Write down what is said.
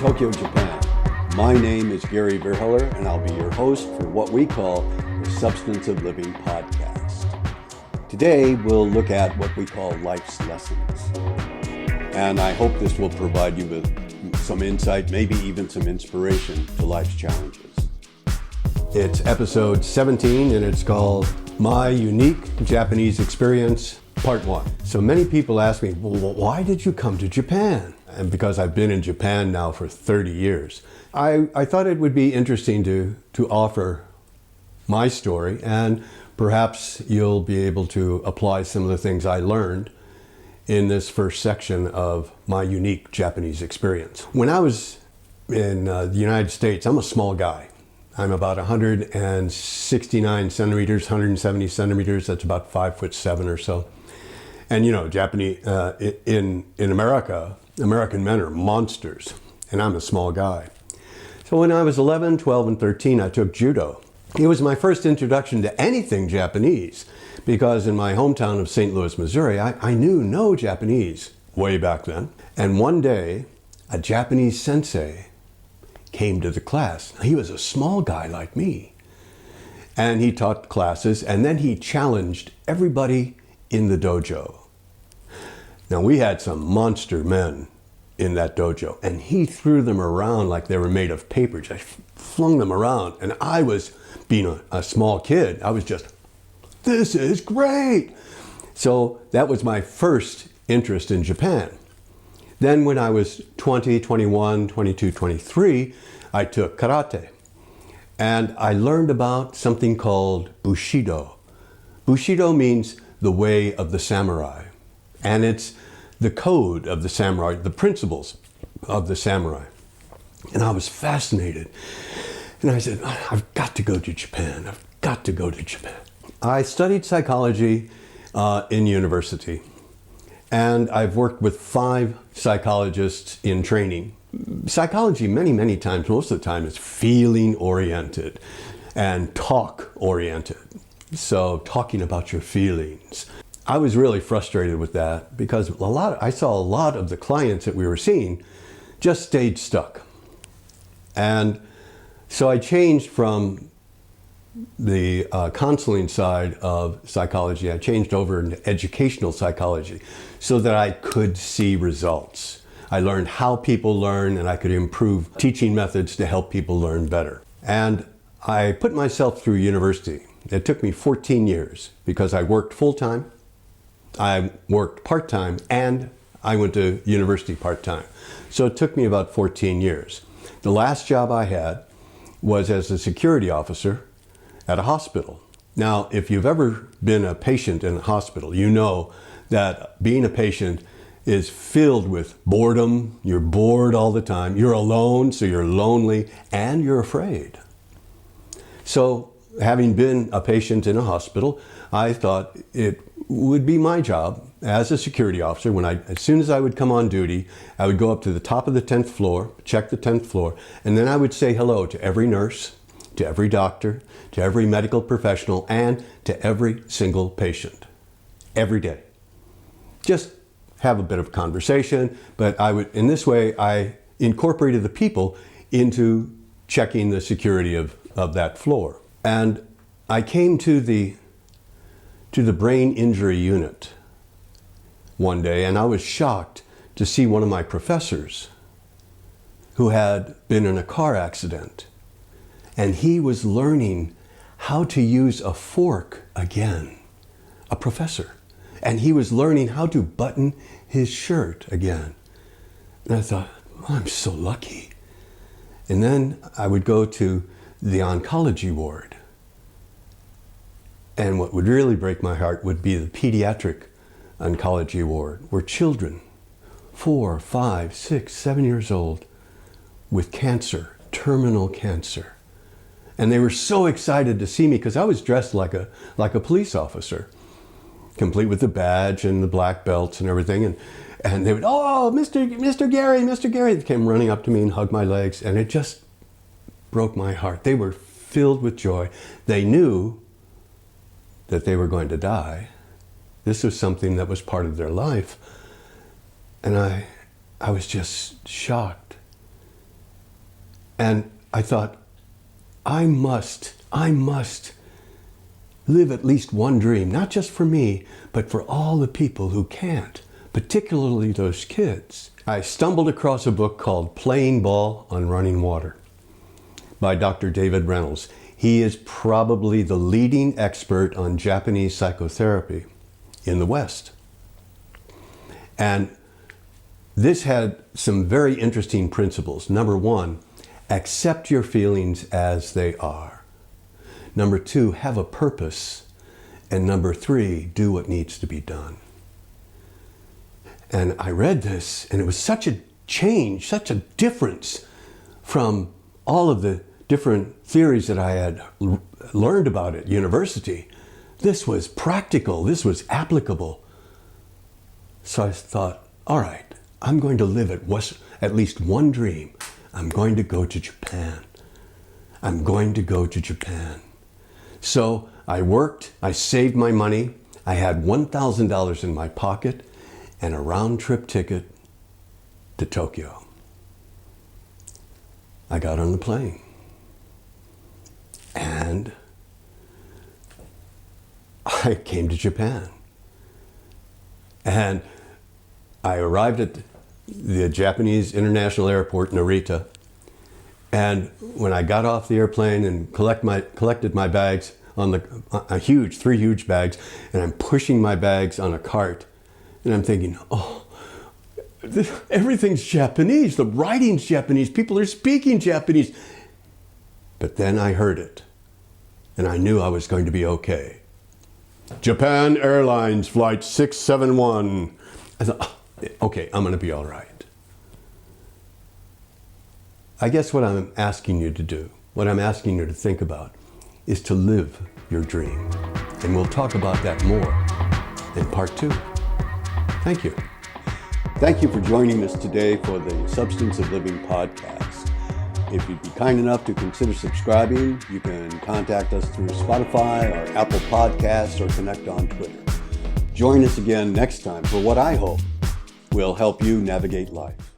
Tokyo, Japan. My name is Gary Verheller, and I'll be your host for what we call the Substance of Living podcast. Today, we'll look at what we call life's lessons. And I hope this will provide you with some insight, maybe even some inspiration to life's challenges. It's episode 17, and it's called My Unique Japanese Experience, Part 1. So many people ask me, well, why did you come to Japan? And because I've been in Japan now for 30 years, I thought it would be interesting to offer my story, and perhaps you'll be able to apply some of the things I learned in this first section of my unique Japanese experience. When I was in the United States, I'm a small guy. I'm about 169 centimeters, 170 centimeters. That's about 5'7" or so. And you know, Japanese in America, American men are monsters, and I'm a small guy. So when I was 11, 12, and 13, I took judo. It was my first introduction to anything Japanese, because in my hometown of St. Louis, Missouri, I knew no Japanese way back then. And one day, a Japanese sensei came to the class. He was a small guy like me, and he taught classes, and then he challenged everybody in the dojo. Now, we had some monster men in that dojo, and he threw them around like they were made of paper. Just flung them around, and I was, being a small kid, I was just, this is great. So that was my first interest in Japan. Then when I was 20, 21, 22, 23, I took karate, and I learned about something called Bushido. Bushido means the way of the samurai, and it's the code of the samurai, the principles of the samurai. And I was fascinated. And I said, I've got to go to Japan. I've got to go to Japan. I studied psychology in university. And I've worked with 5 psychologists in training. Psychology, many times, most of the time, is feeling oriented and talk oriented. So talking about your feelings. I was really frustrated with that because I saw a lot of the clients that we were seeing just stayed stuck. And so I changed from the counseling side of psychology. I changed over into educational psychology so that I could see results. I learned how people learn, and I could improve teaching methods to help people learn better. And I put myself through university. It took me 14 years because I worked full-time, I worked part-time, and I went to university part-time. So it took me about 14 years. The last job I had was as a security officer at a hospital. Now, if you've ever been a patient in a hospital, you know that being a patient is filled with boredom. You're bored all the time. You're alone, so you're lonely, and you're afraid. So, having been a patient in a hospital, I thought it would be my job as a security officer, as soon as I would come on duty, I would go up to the top of the 10th floor, check the 10th floor, and then I would say hello to every nurse, to every doctor, to every medical professional, and to every single patient, every day. Just have a bit of conversation, but in this way, I incorporated the people into checking the security of that floor. And I came to the brain injury unit one day, and I was shocked to see one of my professors who had been in a car accident, and he was learning how to use a fork again, a professor, and he was learning how to button his shirt again. And I thought, I'm so lucky. And then I would go to the oncology ward. And what would really break my heart would be the pediatric oncology ward, where children, 4, 5, 6, 7 years old, with cancer, terminal cancer. And they were so excited to see me because I was dressed like a police officer, complete with the badge and the black belts and everything. And they would, oh, Mr. Gary. They came running up to me and hugged my legs, and it just broke my heart. They were filled with joy. They knew that they were going to die. This was something that was part of their life. And I was just shocked And I thought, I must live at least one dream, not just for me, but for all the people who can't, particularly those kids. I stumbled across a book called Playing Ball on Running Water by Dr. David Reynolds. He is probably the leading expert on Japanese psychotherapy in the West. And this had some very interesting principles. Number one, accept your feelings as they are. Number two, have a purpose. And number three, do what needs to be done. And I read this, and it was such a change, such a difference from all of the different theories that I had learned about at university. This was practical, this was applicable. So I thought, all right, I'm going to live at least one dream. I'm going to go to Japan. I'm going to go to Japan. So I worked, I saved my money, I had $1,000 in my pocket and a round-trip ticket to Tokyo. I got on the plane and I came to Japan. And I arrived at the Japanese International Airport, Narita, and when I got off the airplane and collected my bags on three huge bags, and I'm pushing my bags on a cart, and I'm thinking, oh, everything's Japanese, the writing's Japanese, people are speaking Japanese. But then I heard it, and I knew I was going to be okay. Japan Airlines Flight 671. I thought, oh, okay, I'm going to be all right. I guess what I'm asking you to do, what I'm asking you to think about, is to live your dream. And we'll talk about that more in part 2. Thank you. Thank you for joining us today for the Substance of Living podcast. If you'd be kind enough to consider subscribing, you can contact us through Spotify or Apple Podcasts or connect on Twitter. Join us again next time for what I hope will help you navigate life.